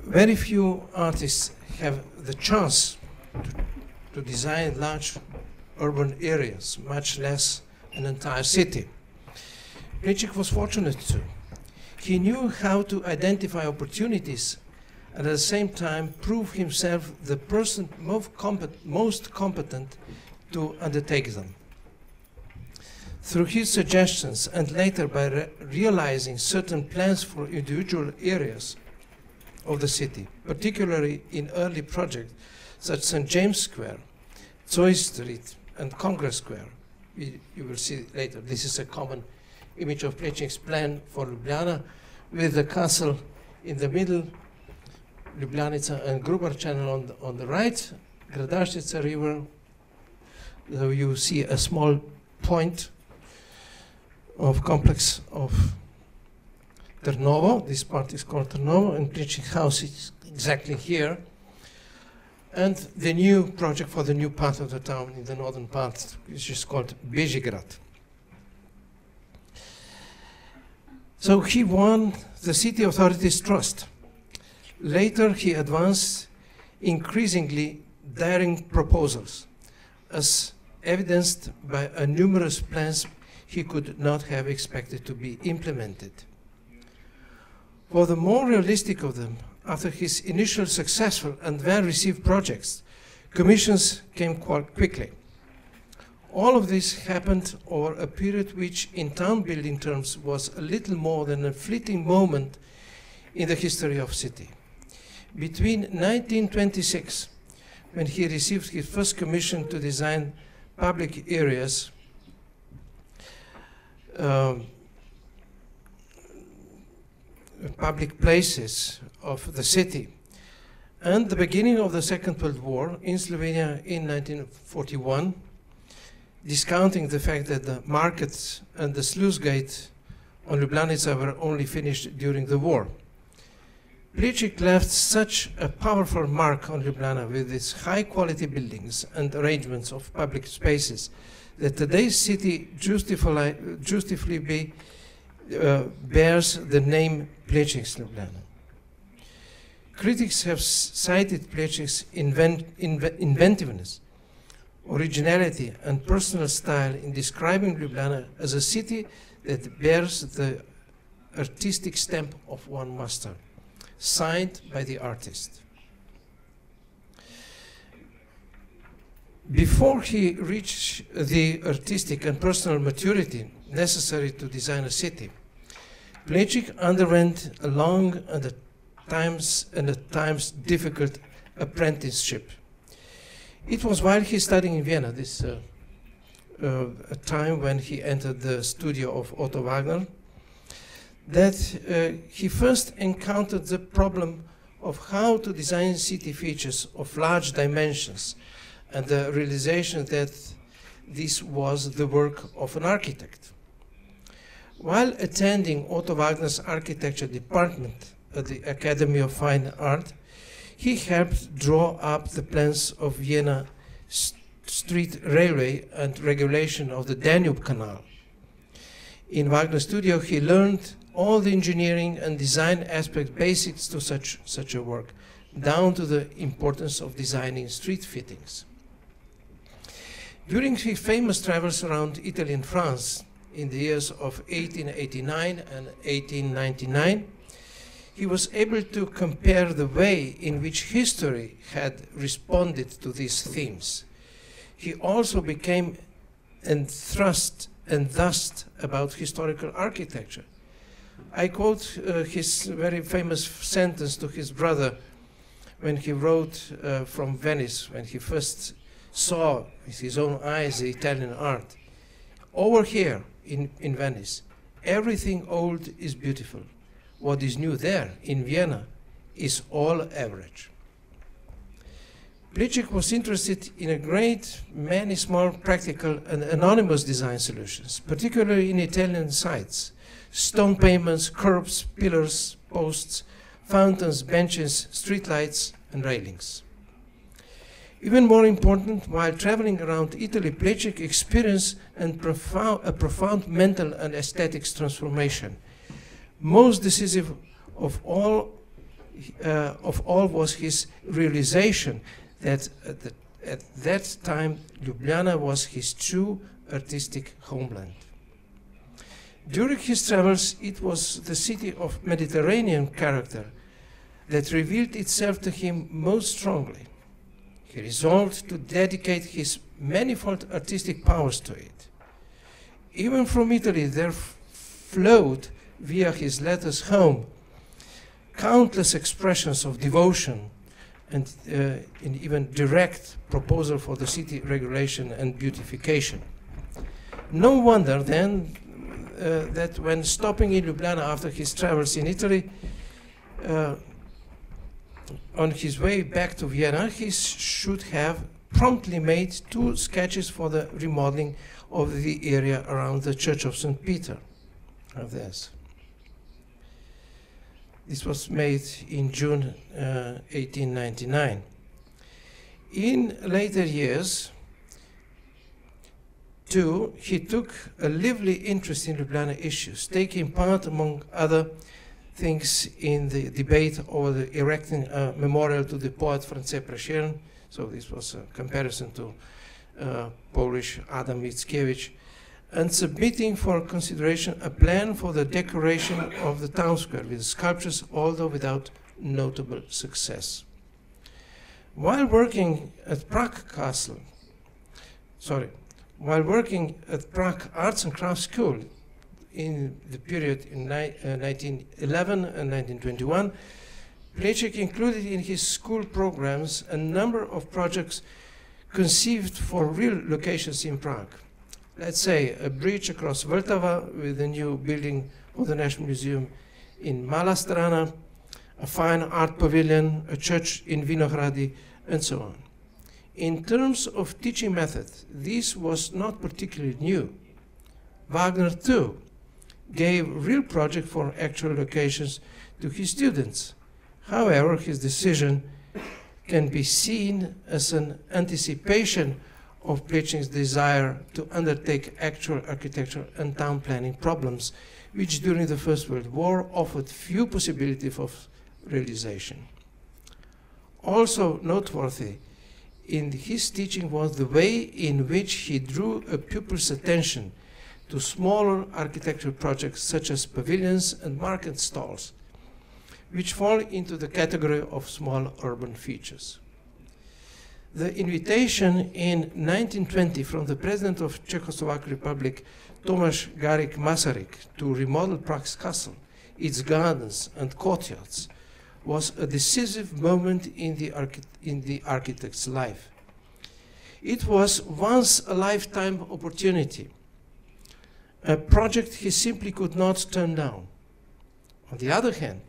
very few artists have the chance to design large urban areas, much less an entire city. Plečnik was fortunate too. He knew how to identify opportunities and at the same time prove himself the person most competent to undertake them. Through his suggestions and later by realizing certain plans for individual areas of the city, particularly in early projects such as St. James Square, Zoe Street, and Congress Square. You will see later. This is a common image of Plečnik's plan for Ljubljana, with the castle in the middle, Ljubljanica and Grubar Channel on the right, Gradaščica River. You see a small point of complex of Trnovo. This part is called Trnovo, and Plečnik house is exactly here. And the new project for the new part of the town in the northern part, which is called Bežigrad. So he won the city authorities' trust. Later he advanced increasingly daring proposals, as evidenced by numerous plans he could not have expected to be implemented. For the more realistic of them, after his initial successful and well-received projects, commissions came quite quickly. All of this happened over a period which, in town building terms, was a little more than a fleeting moment in the history of city. Between 1926, when he received his first commission to design public areas, public places of the city, and the beginning of the Second World War in Slovenia in 1941, discounting the fact that the markets and the sluice gate on Ljubljanica were only finished during the war. Plečnik left such a powerful mark on Ljubljana with its high-quality buildings and arrangements of public spaces that today's city justifiably bears the name Plečnik's Ljubljana. Critics have cited Plečnik's inventiveness, originality, and personal style in describing Ljubljana as a city that bears the artistic stamp of one master, signed by the artist. Before he reached the artistic and personal maturity necessary to design a city, Plečnik underwent a long and at times difficult apprenticeship. It was while he studied in Vienna, a time when he entered the studio of Otto Wagner, that he first encountered the problem of how to design city features of large dimensions, and the realization that this was the work of an architect. While attending Otto Wagner's architecture department at the Academy of Fine Art, he helped draw up the plans of Vienna street railway and regulation of the Danube Canal. In Wagner's studio, he learned all the engineering and design aspect basics to such a work, down to the importance of designing street fittings. During his famous travels around Italy and France in the years of 1889 and 1899, he was able to compare the way in which history had responded to these themes. He also became enthused about historical architecture. I quote his very famous sentence to his brother when he wrote from Venice, when he first saw with his own eyes the Italian art. Over here in Venice, everything old is beautiful. What is new there in Vienna is all average. Plečnik was interested in a great many small practical and anonymous design solutions, particularly in Italian sites: stone pavements, curbs, pillars, posts, fountains, benches, streetlights, and railings. Even more important, while traveling around Italy, Plečnik experienced a profound mental and aesthetics transformation. Most decisive of all of all was his realization that at that time Ljubljana was his true artistic homeland. During his travels, it was the city of Mediterranean character that revealed itself to him most strongly. He resolved to dedicate his manifold artistic powers to it. Even from Italy there flowed, via his letters home, countless expressions of devotion and even direct proposal for the city regulation and beautification. No wonder then that when stopping in Ljubljana after his travels in Italy, on his way back to Vienna, he should have promptly made 2 sketches for the remodeling of the area around the Church of St. Peter. This was made in June 1899. In later years, too, he took a lively interest in Ljubljana issues, taking part, among other things, in the debate over the erecting a memorial to the poet Francesc Prešeren. So this was a comparison to Polish Adam Mickiewicz, and submitting for consideration a plan for the decoration of the town square with sculptures, although without notable success. While working at Prague Arts and Crafts School in the period in 1911 and 1921, Plečnik included in his school programs a number of projects conceived for real locations in Prague. Let's say a bridge across Vltava with a new building for the National Museum in Mala Strana, a fine art pavilion, a church in Vinohrady, and so on. In terms of teaching method, this was not particularly new. Wagner, too, gave real projects for actual locations to his students. However, his decision can be seen as an anticipation of Plečnik's desire to undertake actual architecture and town planning problems, which during the First World War offered few possibilities of realization. Also noteworthy in his teaching was the way in which he drew a pupil's attention to smaller architectural projects such as pavilions and market stalls, which fall into the category of small urban features. The invitation in 1920 from the President of Czechoslovak Republic, Tomáš Garrigue Masaryk, to remodel Prague's castle, its gardens and courtyards, was a decisive moment in the architect's life. It was once a lifetime opportunity, a project he simply could not turn down. On the other hand,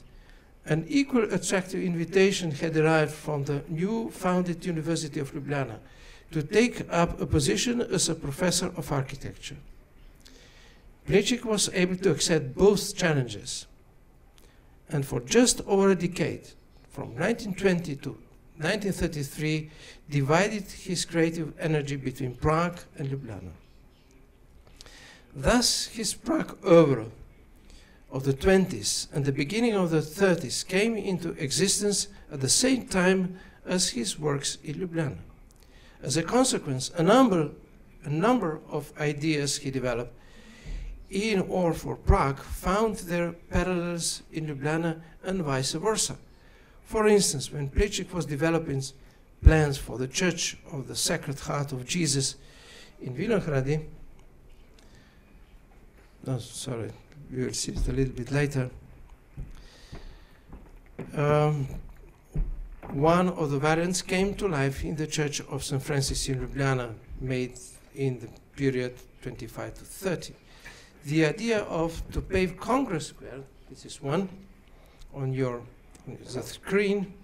an equal attractive invitation had arrived from the new founded University of Ljubljana to take up a position as a professor of architecture. Plečnik was able to accept both challenges, and for just over a decade, from 1920 to 1933, divided his creative energy between Prague and Ljubljana. Thus, his Prague oeuvre of the 20s and the beginning of the 30s came into existence at the same time as his works in Ljubljana. As a consequence, a number of ideas he developed in or for Prague found their parallels in Ljubljana and vice versa. For instance, when Plečnik was developing plans for the Church of the Sacred Heart of Jesus in Vinohrady, we will see it a little bit later. One of the variants came to life in the Church of St. Francis in Ljubljana, made in the period 25 to 30. The idea to pave Congress Square, this is one on the screen,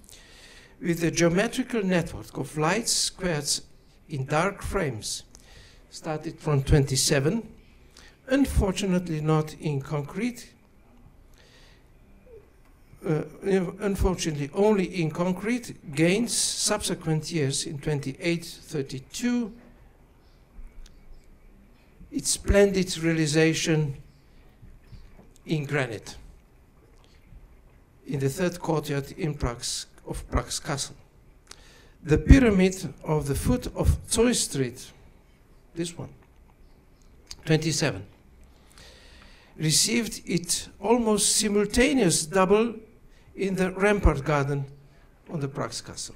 with a geometrical network of light squares in dark frames, started from 27, unfortunately not in concrete, unfortunately only in concrete, gains subsequent years in 28-32 its splendid realization in granite. in the third courtyard in Prague's castle. The pyramid of the foot of Zoe Street, this one, 27, received its almost simultaneous double in the Rampart Garden on the Prague's castle.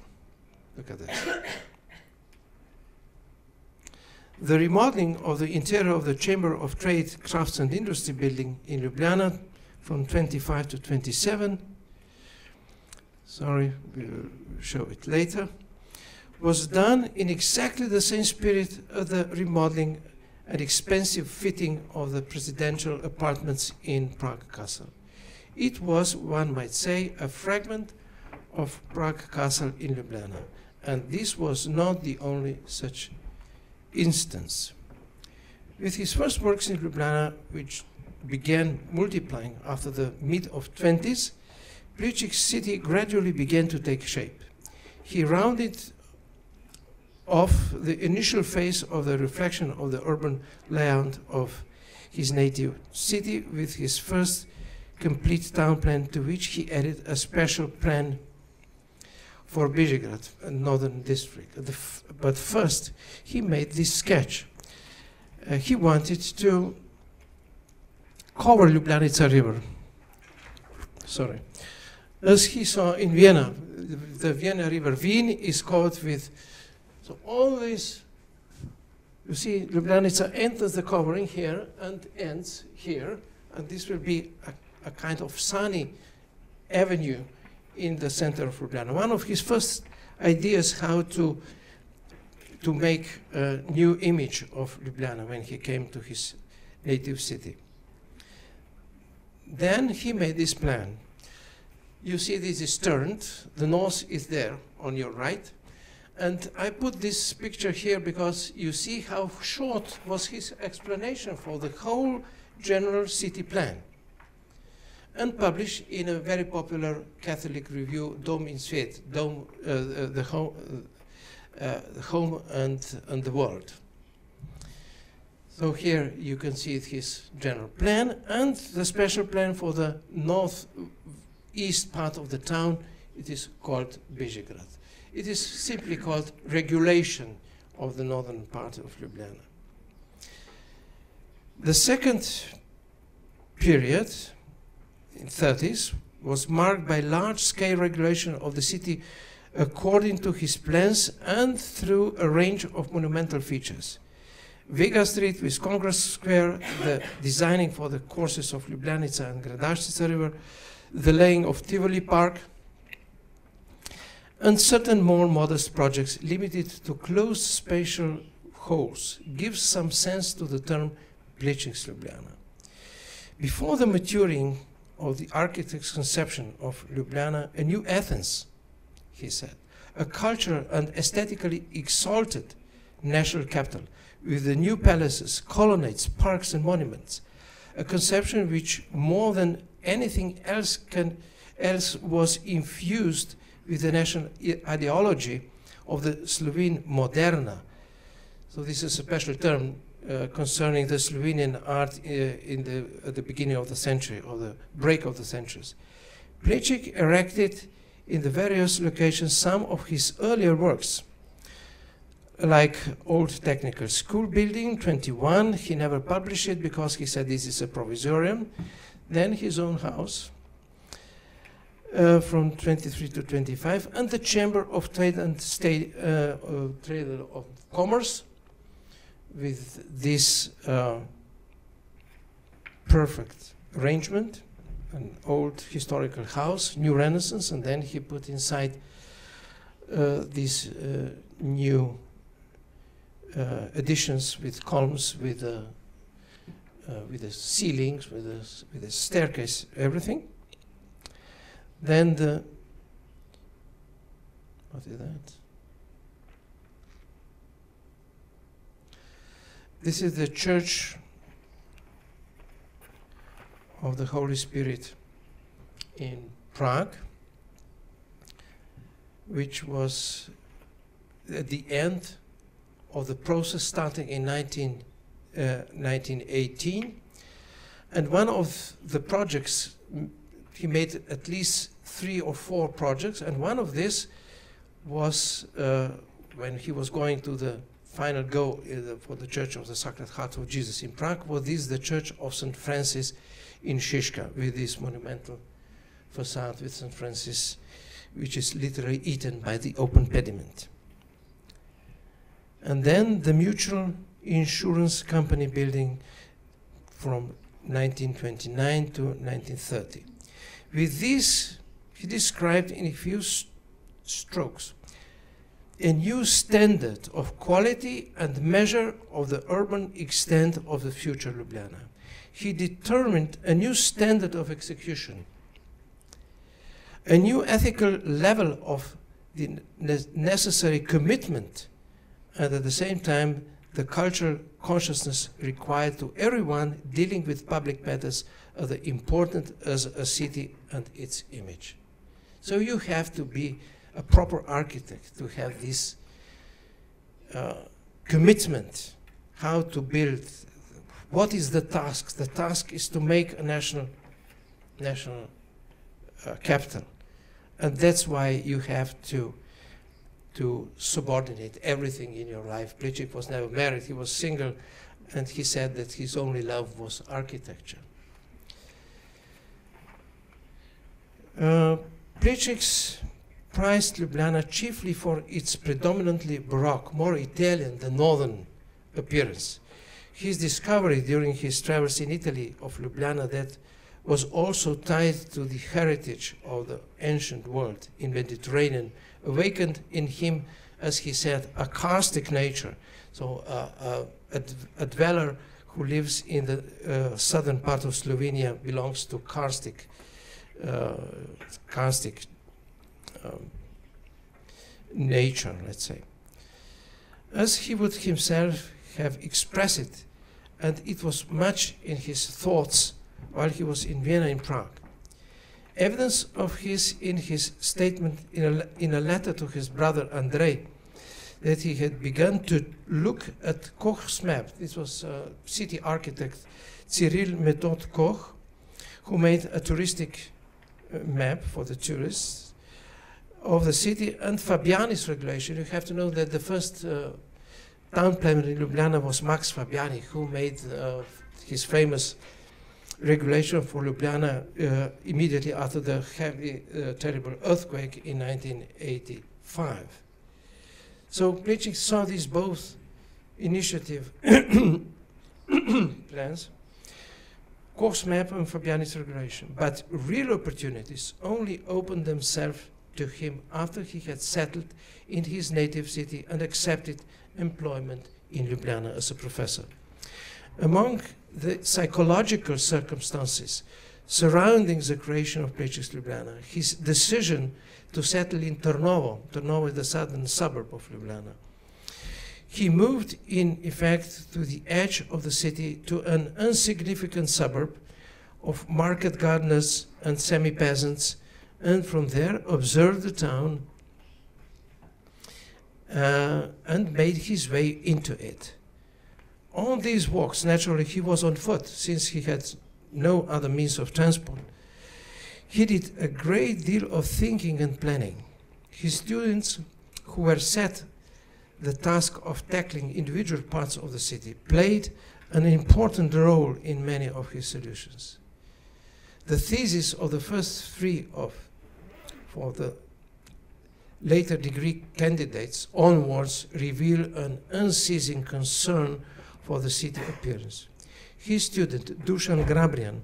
Look at that. The remodeling of the interior of the Chamber of Trade, Crafts and Industry building in Ljubljana from 25 to 27, sorry, we'll show it later, was done in exactly the same spirit of the remodeling and expensive fitting of the presidential apartments in Prague Castle. It was, one might say, a fragment of Prague Castle in Ljubljana, and this was not the only such instance. With his first works in Ljubljana, which began multiplying after the mid-20s, Plečnik's city gradually began to take shape. He rounded off the initial phase of the reflection of the urban layout of his native city with his first complete town plan, to which he added a special plan for Bežigrad, a northern district. But first, he made this sketch. He wanted to cover Ljubljanica River. Sorry. As he saw in Vienna, the Vienna River Vin is covered with, so always, you see, Ljubljanica enters the covering here and ends here, and this will be a kind of sunny avenue in the center of Ljubljana. One of his first ideas how to make a new image of Ljubljana when he came to his native city. Then he made this plan. You see this is turned, the north is there on your right, and I put this picture here because you see how short was his explanation for the whole general city plan, and published in a very popular Catholic review, Dom in Svet, Dom, the home and the world. So here you can see his general plan and the special plan for the northeast part of the town. It is called Bežigrad. It is simply called regulation of the northern part of Ljubljana. The second period, in 30s, was marked by large-scale regulation of the city according to his plans and through a range of monumental features. Vega Street with Congress Square, the designing for the courses of Ljubljanica and Gradaščica River, the laying of Tivoli Park, and certain more modest projects limited to closed spatial holes gives some sense to the term Plečnik's Ljubljana. Before the maturing of the architect's conception of Ljubljana, a new Athens, he said, a cultural and aesthetically exalted national capital with the new palaces, colonnades, parks and monuments, a conception which more than anything else was infused with the national ideology of the Slovene Moderna. So this is a special term concerning the Slovenian art at the beginning of the century, or the break of the centuries. Plečnik erected in the various locations some of his earlier works, like Old Technical School Building, 21. He never published it because he said this is a provisorium. Then his own house, from 23 to 25, and the Chamber of Trade and Trade of Commerce, with this perfect arrangement, an old historical house, new Renaissance, and then he put inside these new additions with columns, with the ceilings, with the staircase, everything. Then what is that? This is the Church of the Holy Spirit in Prague, which was at the end of the process starting in 1918. And one of the projects, he made at least 3 or 4 projects, and one of this was when he was going to the final go for the Church of the Sacred Heart of Jesus in Prague, was this the Church of St. Francis in Szyszka, with this monumental facade with St. Francis, which is literally eaten by the open pediment. And then the Mutual Insurance Company building from 1929 to 1930. With this, he described in a few strokes a new standard of quality and measure of the urban extent of the future Ljubljana. He determined a new standard of execution, a new ethical level of the necessary commitment, and at the same time the cultural consciousness required to everyone dealing with public matters as important as a city and its image. So you have to be a proper architect to have this commitment, how to build. What is the task? The task is to make a national capital. And that's why you have to subordinate everything in your life. Plečnik was never married, he was single, and he said that his only love was architecture. Plečnik's prized Ljubljana chiefly for its predominantly Baroque, more Italian than northern appearance. His discovery during his travels in Italy of Ljubljana that was also tied to the heritage of the ancient world in Mediterranean awakened in him, as he said, a karstic nature. So a dweller who lives in the southern part of Slovenia belongs to karstic nature, let's say. As he would himself have expressed it, and it was much in his thoughts while he was in Vienna and Prague. Evidence of his in his statement in a letter to his brother Andrei that he had begun to look at Koch's map. This was city architect Cyril Method Koch, who made a touristic map for the tourists of the city, and Fabiani's regulation. You have to know that the first town planner in Ljubljana was Max Fabiani, who made his famous regulation for Ljubljana immediately after the heavy, terrible earthquake in 1985. So Plečnik saw these both initiative plans, Koch's map and Fabiani's regulation, but real opportunities only opened themselves to him after he had settled in his native city and accepted employment in Ljubljana as a professor. Among the psychological circumstances surrounding the creation of Plečnik's Ljubljana, his decision to settle in Trnovo. Trnovo is the southern suburb of Ljubljana. He moved, in effect, to the edge of the city to an insignificant suburb of market gardeners and semi-peasants, and from there observed the town and made his way into it. On these walks, naturally, he was on foot, since he had no other means of transport. He did a great deal of thinking and planning. His students, who were set the task of tackling individual parts of the city, played an important role in many of his solutions. The thesis of the first three for the later degree candidates onwards reveal an unceasing concern for the city appearance. His student, Dusan Grabrian,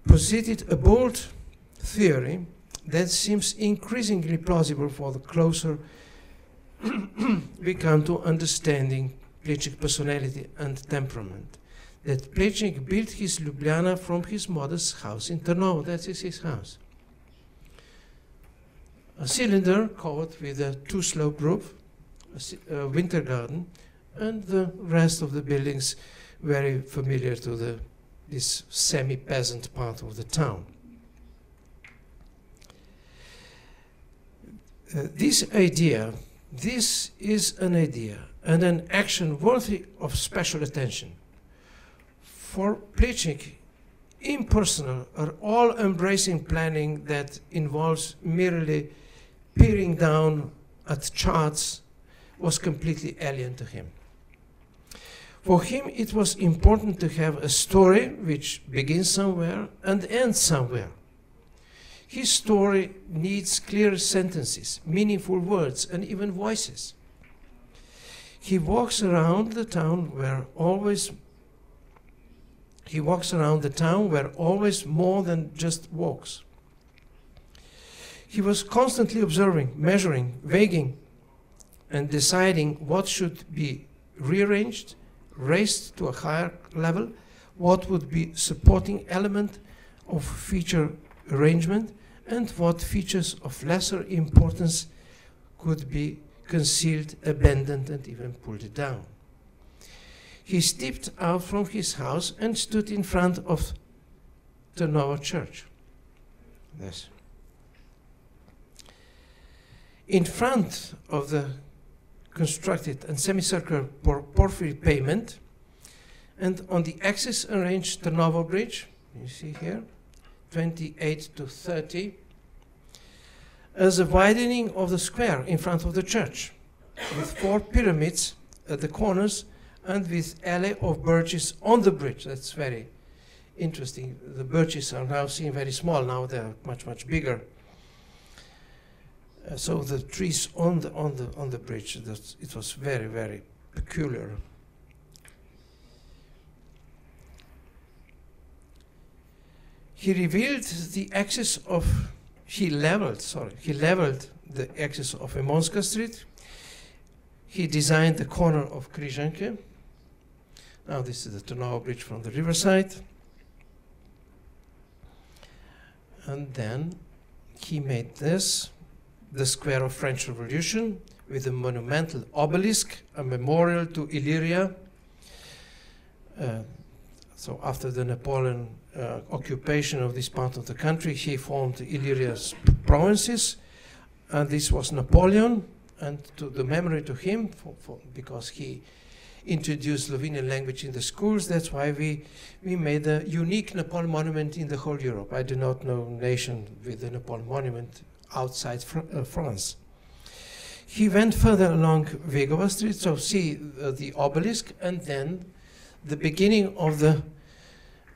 posited a bold theory that seems increasingly plausible for the closer we come to understanding Plečnik's personality and temperament. That Plečnik built his Ljubljana from his mother's house in Trnovo. That is his house. A cylinder covered with a two-slope roof, a winter garden, and the rest of the buildings very familiar to this semi-peasant part of the town. This is an idea and an action worthy of special attention. For Plečnik, impersonal or all-embracing planning that involves merely peering down at charts was completely alien to him. For him, it was important to have a story which begins somewhere and ends somewhere. His story needs clear sentences, meaningful words, and even voices. He walks around the town where always more than just walks. He was constantly observing, measuring, weighing, and deciding what should be rearranged, raised to a higher level, what would be supporting element of feature arrangement, and what features of lesser importance could be concealed, abandoned, and even pulled down. He stepped out from his house and stood in front of the Novo church. Yes. In front of the constructed and semicircular porphyry pavement, and on the axis arranged the Novo Bridge, you see here, 28 to 30, as a widening of the square in front of the church, with 4 pyramids at the corners and with alley of birches on the bridge. That's very interesting. The birches are now seen very small. Now they're much, much bigger. So the trees on the bridge, it was very, very peculiar. He leveled the axis of Emonska Street. He designed the corner of Križanke. Now this is the Trnovo Bridge from the riverside. And then he made this, the square of French Revolution, with a monumental obelisk, a memorial to Illyria. So after the Napoleon occupation of this part of the country, he formed Illyria's provinces, and this was Napoleon, and to the memory to him, because he introduced Slovenian language in the schools. That's why we made a unique Napoleon monument in the whole Europe. I do not know nation with a Napoleon monument outside France. He went further along Vegova Street, so see the obelisk, and then the beginning of the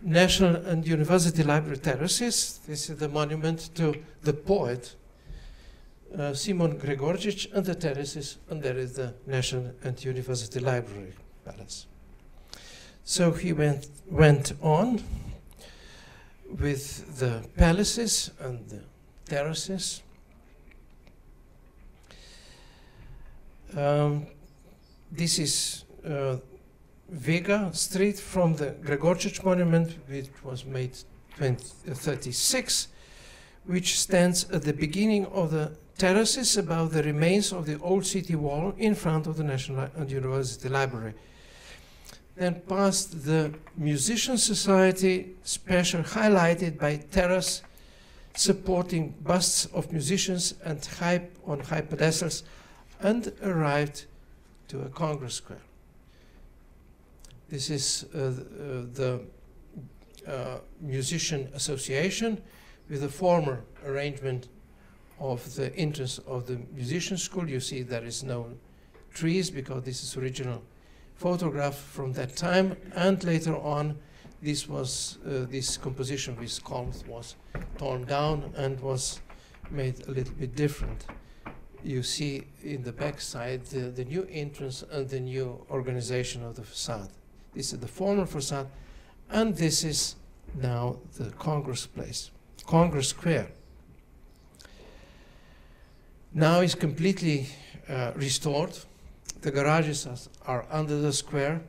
National and University Library terraces. This is the monument to the poet Simon Gregorčič, and the terraces, and there is the National and University Library Palace. So he went on with the palaces and the terraces. This is Vega Street from the Gregorčič monument, which was made 1936, which stands at the beginning of the terraces above the remains of the old city wall in front of the National and University Library. Then past the Musician Society, special highlighted by terrace supporting busts of musicians and on high pedestals, and arrived to a Congress Square. This is the Musician Association with the former arrangement of the entrance of the musician school. You see there is no trees because this is original photograph from that time, and later on this was this composition with columns was torn down and was made a little bit different. You see in the back side the new entrance and the new organization of the facade. This is the former facade, and this is now the Congress Place, Congress Square. Now it's completely restored. The garages are under the square,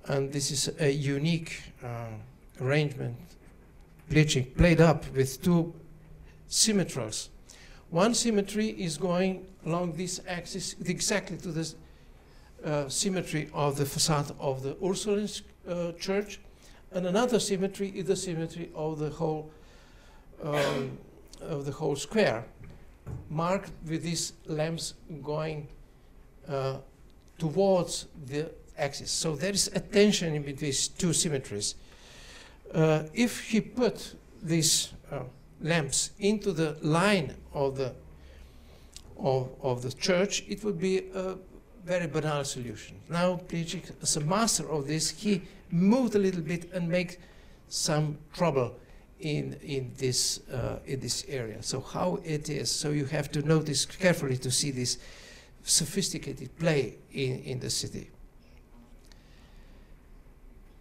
and this is a unique arrangement. Plečnik played up with 2 symmetrals. One symmetry is going along this axis exactly to this symmetry of the facade of the Ursuline church, and another symmetry is the symmetry of the whole square, marked with these lamps going towards the axis. So there is a tension in between these 2 symmetries. If he put these lamps into the line of the church, it would be a very banal solution. Now Plečnik, as a master of this, he moved a little bit and make some trouble in this area. So how it is, so you have to notice carefully to see this sophisticated play in the city.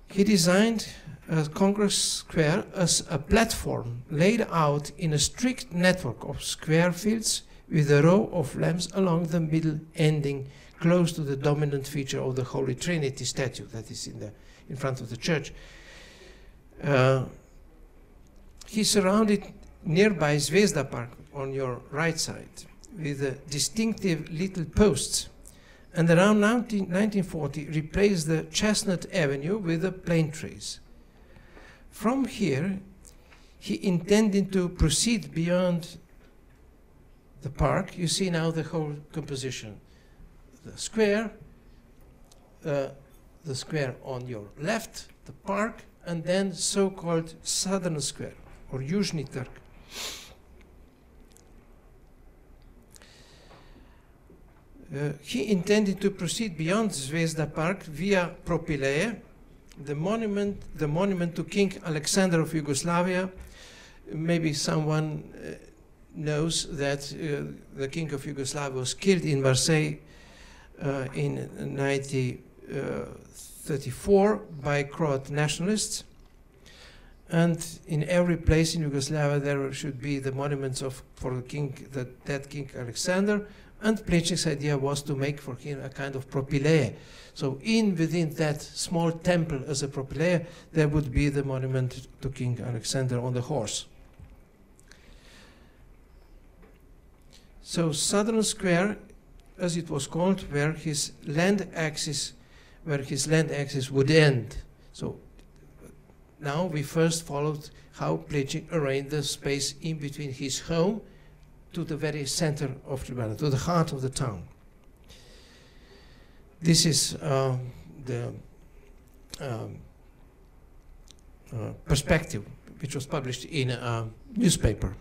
He designed Congress Square as a platform laid out in a strict network of square fields with a row of lamps along the middle ending close to the dominant feature of the Holy Trinity statue that is in front of the church. He surrounded nearby Zvezda Park on your right side with distinctive little posts, and around 1940 replaced the Chestnut Avenue with the plane trees. From here, he intended to proceed beyond the park. You see now the whole composition. The square on your left, the park, and then so-called Southern Square, or Južni Trg. He intended to proceed beyond Zvezda Park via Propileje, the monument to King Alexander of Yugoslavia. Maybe someone knows that the King of Yugoslavia was killed in Marseille in 1934 by Croat nationalists. And in every place in Yugoslavia there should be the monuments for the king, that King Alexander. And Plečnik's idea was to make for him a kind of Propileje. So within that small temple as a Propileje, there would be the monument to King Alexander on the horse. So Southern Square, as it was called, where his land axis would end. So now we first followed how Plečnik arranged the space in between his home to the very center of Ljubljana, to the heart of the town. This is the perspective, which was published in a newspaper.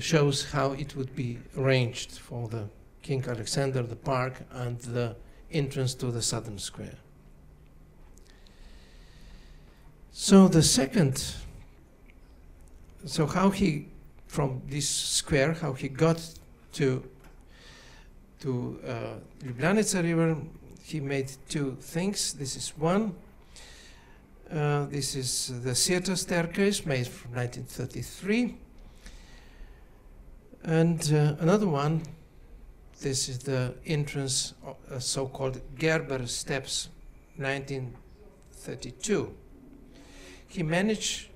Shows how it would be arranged for the King Alexander, the park, and the entrance to the Southern Square. So how he, from this square, how he got to Ljubljanica River, he made two things. This is one. This is the theater staircase made from 1933. And another one, this is the entrance, so-called Gerber Steps, 1932. He managed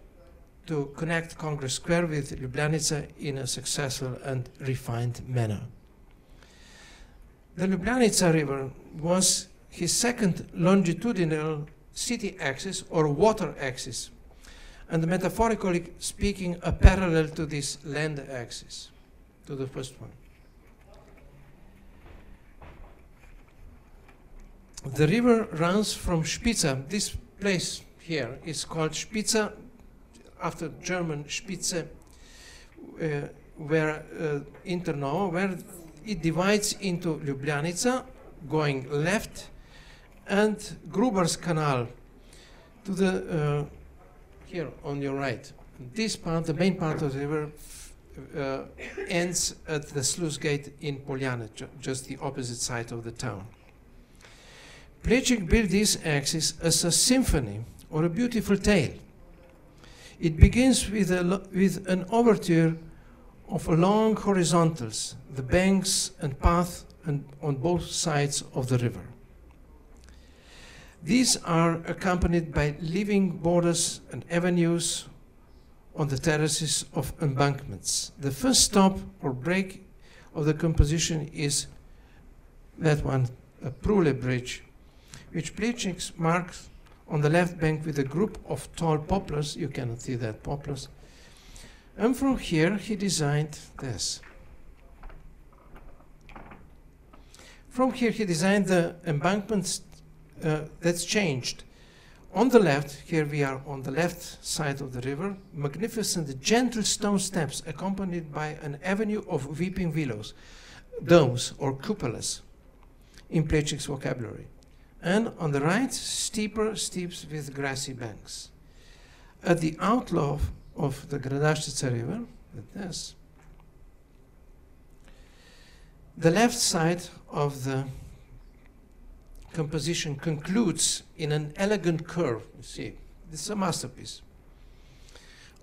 to connect Congress Square with Ljubljanica in a successful and refined manner. The Ljubljanica River was his second longitudinal city axis or water axis, and metaphorically speaking, a parallel to this land axis, to the first one. The river runs from Spica. This place here is called Spica, after German Spitze, where it divides into Ljubljanica, going left, and Gruber's Canal to the here on your right. This part, the main part of the river, ends at the sluice gate in Poljane, just the opposite side of the town. Plečnik built this axis as a symphony or a beautiful tale. It begins with an overture of long horizontals, the banks and path on both sides of the river. These are accompanied by living borders and avenues on the terraces of embankments. The first stop or break of the composition is that one, a Prule Bridge, which Plečnik marks on the left bank with a group of tall poplars. You cannot see that poplars. And from here he designed this. From here he designed the embankments that's changed On the left, here we are on the left side of the river, magnificent gentle stone steps accompanied by an avenue of weeping willows, domes or cupolas in Plečnik's vocabulary. And on the right, steeper steeps with grassy banks. At the outlaw of the Gradaščica river, like this, the left side of the composition concludes in an elegant curve. You see, this is a masterpiece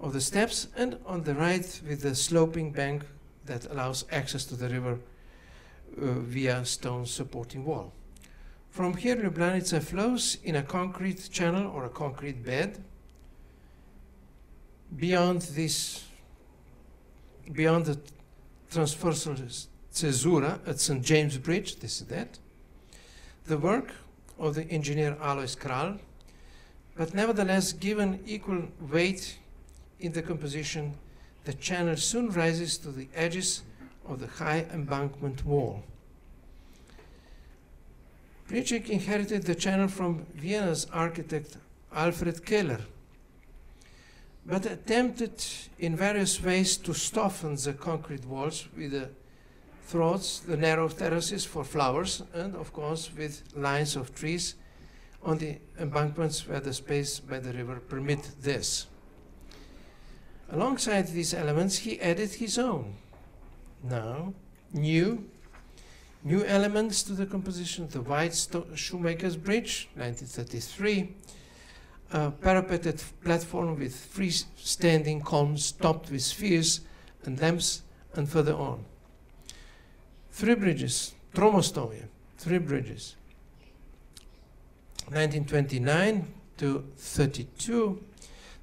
of the steps, and on the right with the sloping bank that allows access to the river via stone supporting wall. From here, Ljubljanica flows in a concrete channel or a concrete bed. Beyond this, beyond the transversal caesura at St. James Bridge, this is that, the work of the engineer Alois Kral, but nevertheless given equal weight in the composition, the channel soon rises to the edges of the high embankment wall. Plečnik inherited the channel from Vienna's architect Alfred Keller, but attempted in various ways to soften the concrete walls with the throats, the narrow terraces for flowers, and of course with lines of trees on the embankments where the space by the river permit this. Alongside these elements, he added his own. Now, new elements to the composition: the White Shoemaker's Bridge, 1933, a parapeted platform with freestanding columns topped with spheres and lamps, and further on. 3 bridges, Tromostovje, 3 bridges. 1929 to 32,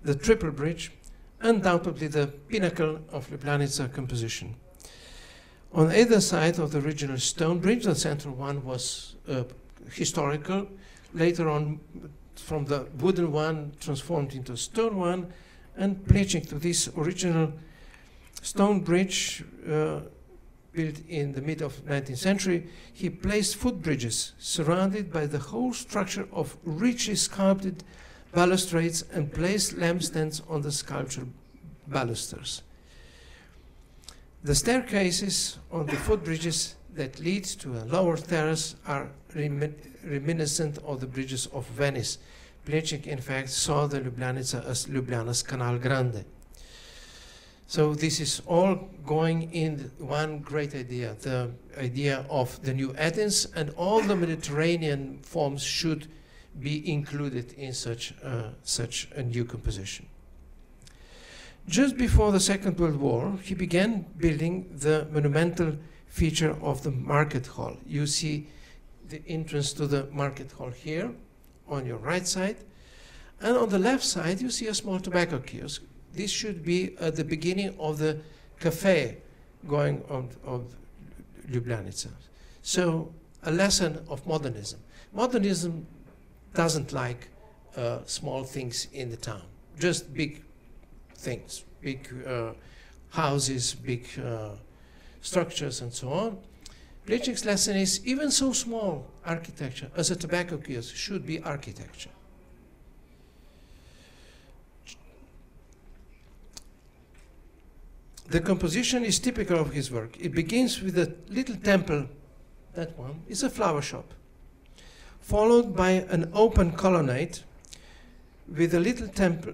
the Triple Bridge, undoubtedly the pinnacle of Ljubljanica composition. On either side of the original stone bridge, the central one was historical. Later on, from the wooden one transformed into a stone one, and Plečnik to this original stone bridge built in the mid of 19th century, he placed footbridges surrounded by the whole structure of richly sculpted balustrades and placed lampstands on the sculptured balusters. The staircases on the footbridges that lead to a lower terrace are reminiscent of the bridges of Venice. Plečnik, in fact, saw the Ljubljanica as Ljubljana's Canal Grande. So this is all going in one great idea, the idea of the new Athens, and all the Mediterranean forms should be included in such a new composition. Just before the Second World War, he began building the monumental feature of the market hall. You see the entrance to the market hall here on your right side, and on the left side you see a small tobacco kiosk. This should be at the beginning of the cafe going on of Ljubljanica. So a lesson of modernism. Modernism doesn't like small things in the town, just big things, big houses, big structures and so on. Plečnik's lesson is even so small architecture as a tobacco kiosk should be architecture. The composition is typical of his work. It begins with a little temple, that one, is a flower shop, followed by an open colonnade with a little temple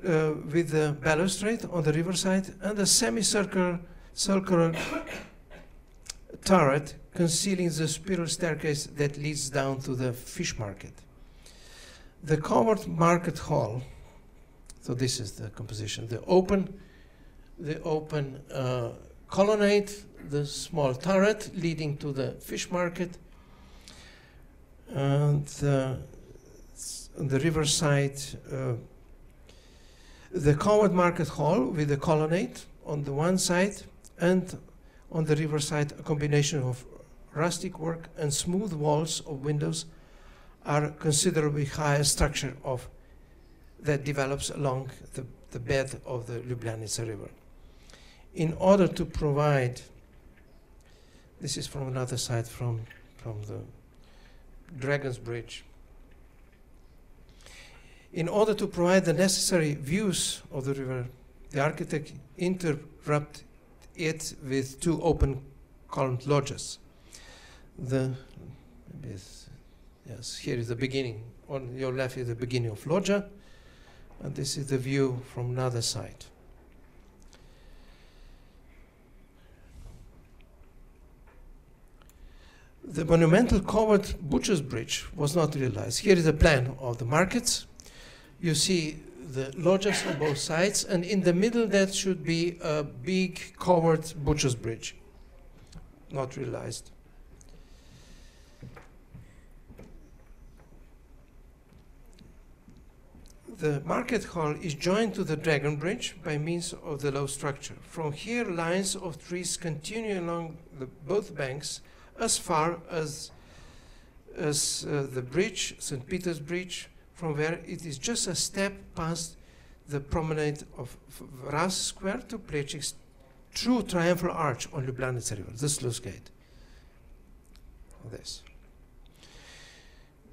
with a balustrade on the riverside and a semicircular turret concealing the spiral staircase that leads down to the fish market. The covered market hall, so this is the composition, the open colonnade, the small turret leading to the fish market, and on the riverside, the covered market hall with the colonnade on the one side, and on the riverside a combination of rustic work and smooth walls of windows are considerably higher structure of that develops along the bed of the Ljubljanica river. In order to provide, this is from another side, from the Dragon's Bridge. In order to provide the necessary views of the river, the architect interrupted it with two open columned lodges. Yes, here is the beginning. On your left is the beginning of loggia, and this is the view from another side. The monumental covered butcher's bridge was not realized. Here is a plan of the markets. You see the lodges on both sides, and in the middle that should be a big covered butcher's bridge. Not realized. The market hall is joined to the Dragon Bridge by means of the low structure. From here, lines of trees continue along both banks as far as the bridge, St. Peter's Bridge, from where it is just a step past the promenade of Ras Square to Plečnik's true triumphal arch on Ljubljanica River, the sluice gate. This.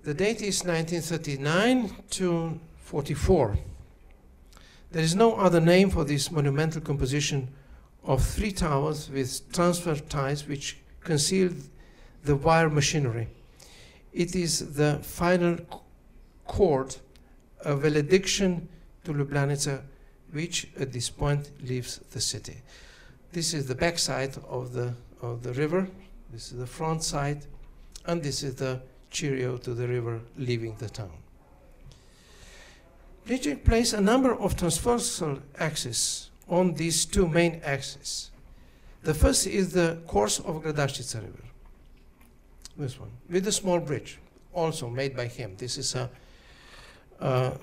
The date is 1939 to 44. There is no other name for this monumental composition of three towers with transfer ties which conceal the wire machinery. It is the final chord, a valediction to Ljubljanica, which at this point leaves the city. This is the back side of the river. This is the front side, and this is the cheerio to the river leaving the town. Plečnik placed a number of transversal axes on these two main axes. The first is the course of Gradaščica River, this one, with a small bridge, also made by him. This is a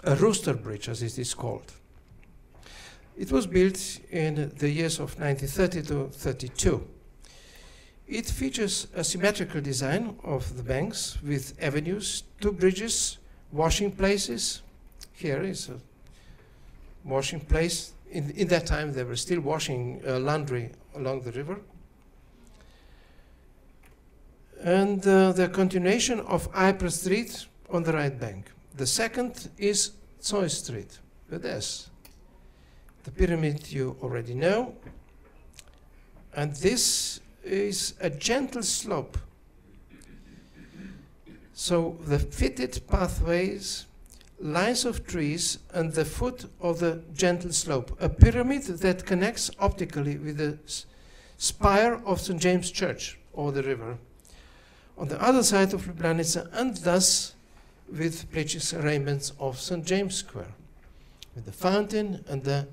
rooster bridge, as it is called. It was built in the years of 1930 to 32. It features a symmetrical design of the banks with avenues, two bridges, washing places. Here is a washing place. In that time, they were still washing laundry along the river. And the continuation of Ypres Street on the right bank. The second is Zoe Street with S. The pyramid you already know. And this is a gentle slope. So the fitted pathways, lines of trees, and the foot of the gentle slope. A pyramid that connects optically with the spire of St. James Church over the river, on the other side of Ljubljanica, and thus with Plečnik's arrangements of St. James Square, with the fountain and the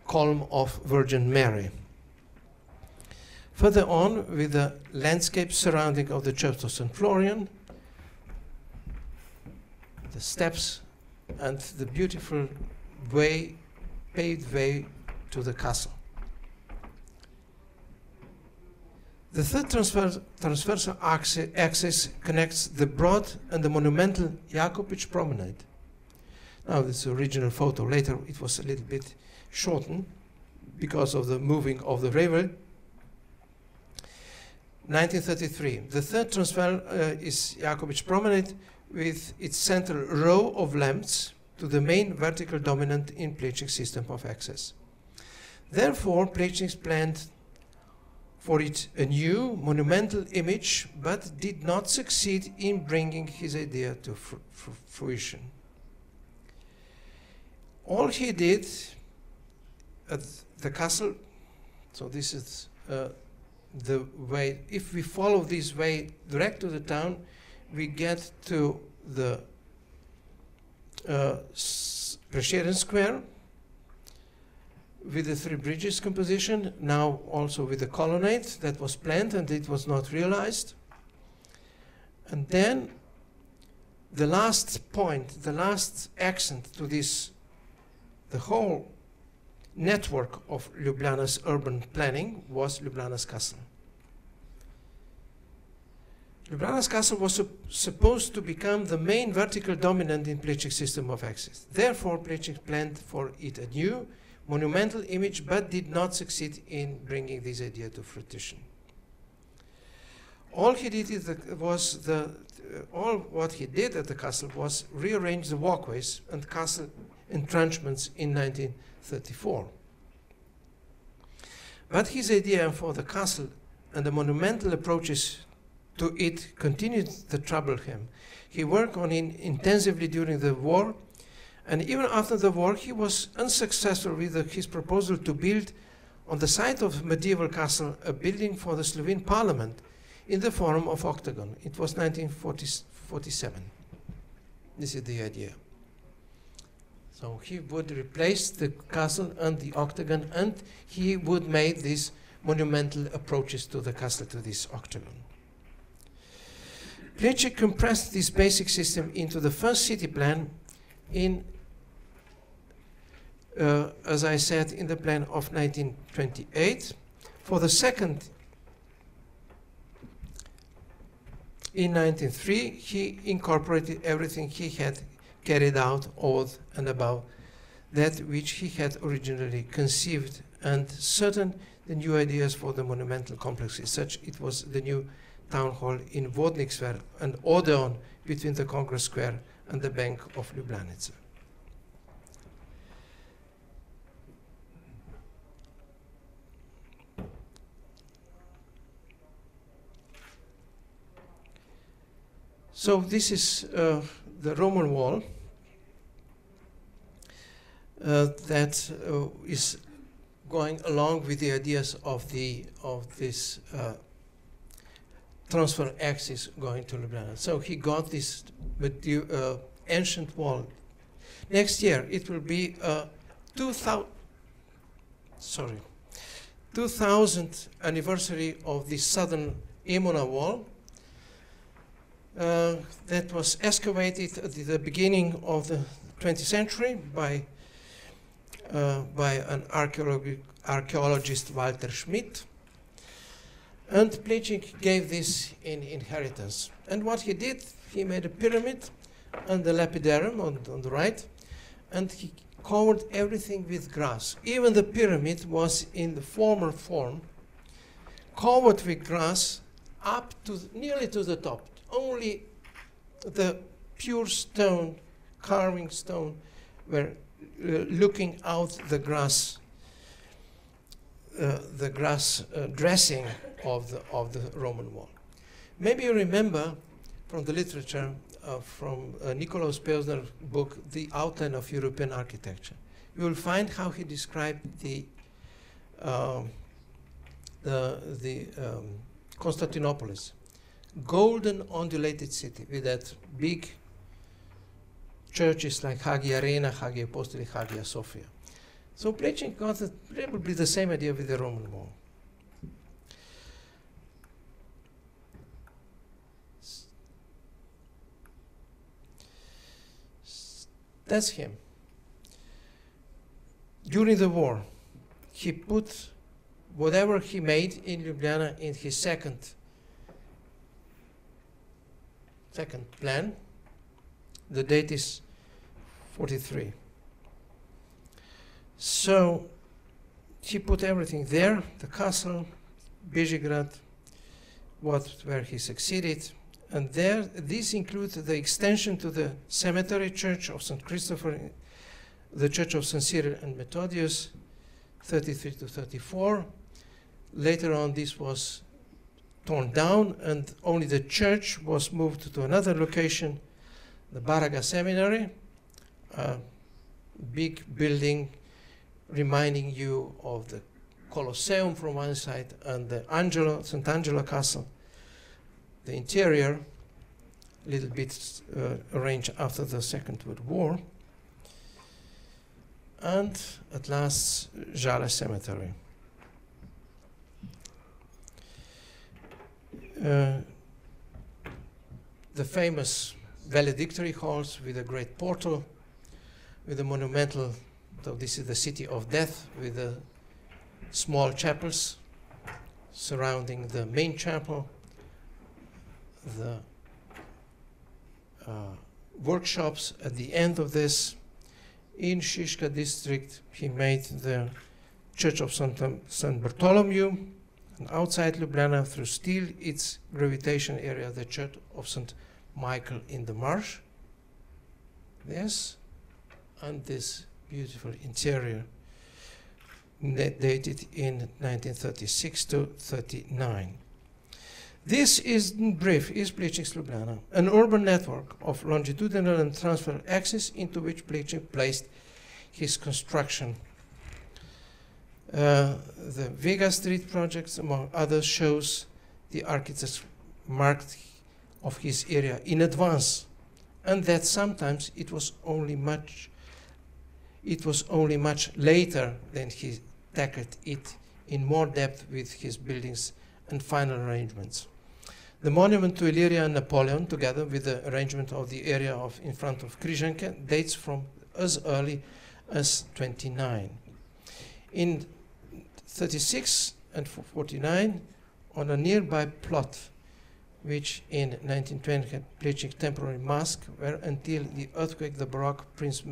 column of Virgin Mary. Further on, with the landscape surrounding of the Church of St. Florian, the steps, and the beautiful way, paved way to the castle. The third transversal axis connects the broad and the monumental Jakobić Promenade. Now, this is the original photo. Later, it was a little bit shortened because of the moving of the railway. 1933. The third transfer is Jakobić Promenade with its central row of lamps to the main vertical dominant in Plečnik's system of access. Therefore, Plečnik planned for it a new monumental image, but did not succeed in bringing his idea to fruition. All he did at the castle, so this is the way, if we follow this way direct to the town, we get to the Prešeren Square with the three bridges composition, now also with the colonnade that was planned and it was not realized. And then the last point, the last accent to this, the whole network of Ljubljana's urban planning was Ljubljana's castle. Ljubljana's castle was supposed to become the main vertical dominant in Plečnik's system of access. Therefore, Plečnik planned for it a new monumental image, but did not succeed in bringing this idea to fruition. all he did all what he did at the castle was rearrange the walkways and castle entrenchments in 1934. But his idea for the castle and the monumental approaches to it continued to trouble him. He worked on it intensively during the war, and even after the war he was unsuccessful with his proposal to build on the site of medieval castle a building for the Slovene parliament in the form of octagon. It was 1947. This is the idea. So he would replace the castle and the octagon, and he would make these monumental approaches to the castle, to this octagon. Plečnik compressed this basic system into the first city plan in, as I said, in the plan of 1928. For the second, in 1903, he incorporated everything he had carried out over and above that which he had originally conceived, and certain the new ideas for the monumental complexes, such it was the new town hall in Vodnik Square and Odeon between the Congress Square and the bank of Ljubljanica. So this is the Roman wall that is going along with the ideas of this transfer axis going to Ljubljana. So he got this ancient wall. Next year it will be 2000th anniversary of the southern Emona wall. That was excavated at the beginning of the 20th century by an archaeologist, Walter Schmidt. And Plečnik gave this in inheritance. And what he did, he made a pyramid and the lapidarium on the right, and he covered everything with grass. Even the pyramid was in the former form, covered with grass up to nearly to the top. Only the pure stone, carving stone, were looking out the grass dressing of the Roman wall. Maybe you remember from the literature from Nicolaus Pilsner's book, The Outline of European Architecture. You will find how he described the Constantinopolis, golden ondulated city with that big churches like Hagia Arena, Hagia Apostolic, Hagia Sophia. So Plečnik got probably the same idea with the Roman wall. That's him. During the war, he put whatever he made in Ljubljana in his second plan. The date is 43. So he put everything there, the castle, Bežigrad, where he succeeded. And there, this includes the extension to the cemetery church of St. Christopher, the church of St. Cyril and Methodius, 33 to 34. Later on, this was torn down, and only the church was moved to another location, the Baraga Seminary, a big building reminding you of the Colosseum from one side and the St. Angelo Castle. The interior, a little bit arranged after the Second World War. And at last, Žale Cemetery. The famous valedictory halls with a great portal, with a monumental, so this is the city of death, with the small chapels surrounding the main chapel, the workshops at the end of this. In Šiška district, he made the Church of St. Bartholomew, And outside Ljubljana, through still its gravitation area, the Church of St. Michael in the Marsh. Yes, and this beautiful interior dated in 1936 to 39. This is, in brief, is Plečnik's Ljubljana, an urban network of longitudinal and transversal axes into which Plečnik placed his construction. The Vega Street projects, among others, shows the architect's marked of his area in advance, and that sometimes it was only much later than he tackled it in more depth with his buildings and final arrangements. The monument to Illyria and Napoleon, together with the arrangement of the area in front of Križanke, dates from as early as 29. In 36 and 49, on a nearby plot, which in 1920 had Plečnik's temporary mosque, where until the earthquake, the Baroque Prince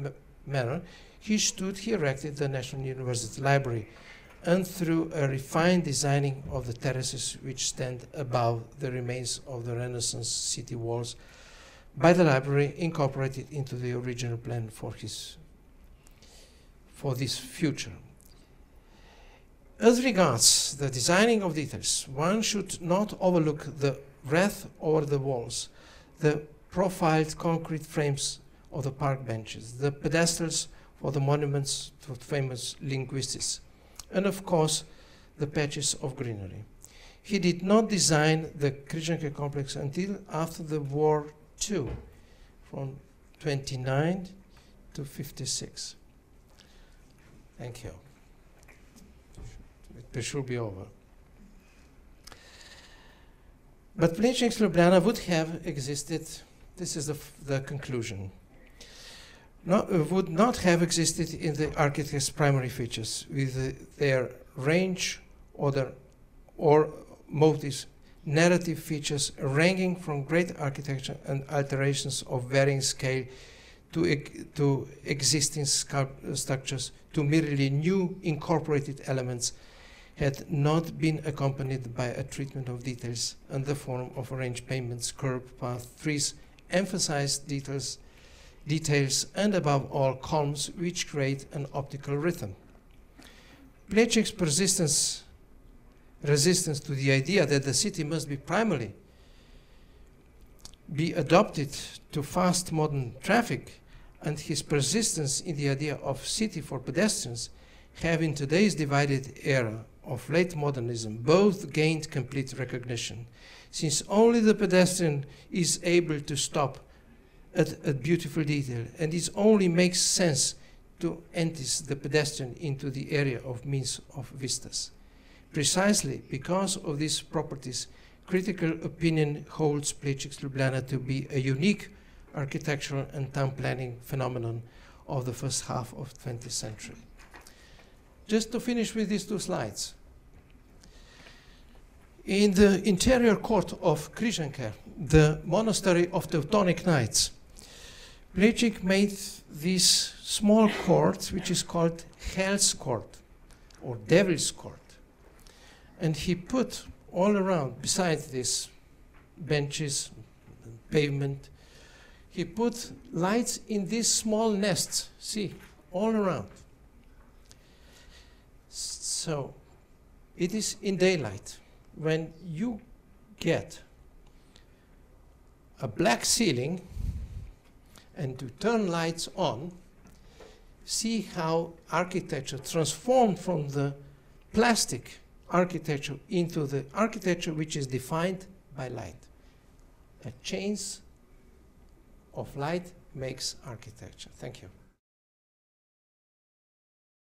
Manor, he erected the National University Library, and through a refined designing of the terraces which stand above the remains of the Renaissance city walls by the library, incorporated into the original plan for this future. As regards the designing of details, one should not overlook the wreath over the walls, the profiled concrete frames of the park benches, the pedestals for the monuments to famous linguists, and of course the patches of greenery. He did not design the Križanke complex until after the war too, from 29 to 56. Thank you. It should be over. But Plečnik's Ljubljana would have existed, this is the conclusion, would not have existed in the architect's primary features, with their range or motives, narrative features ranging from great architecture and alterations of varying scale to existing structures to merely new incorporated elements, had not been accompanied by a treatment of details and the form of arranged pavements, curb, path, trees, emphasized details, and above all, columns which create an optical rhythm. Plečnik's resistance to the idea that the city must be primarily be adopted to fast modern traffic, and his persistence in the idea of city for pedestrians, have in today's divided era of late modernism both gained complete recognition, since only the pedestrian is able to stop at a beautiful detail, and it only makes sense to entice the pedestrian into the area of means of vistas. Precisely because of these properties, critical opinion holds Plečnik's Ljubljana to be a unique architectural and town planning phenomenon of the first half of the 20th century. Just to finish with these two slides. In the interior court of Križanke, the monastery of Teutonic Knights, Plečnik made this small court, which is called Hell's Court, or Devil's Court. And he put all around, besides these benches, pavement, he put lights in these small nests, see, all around. So it is in daylight. When you get a black ceiling and to turn lights on, see how architecture transformed from the plastic architecture into the architecture which is defined by light. A change of light makes architecture. Thank you.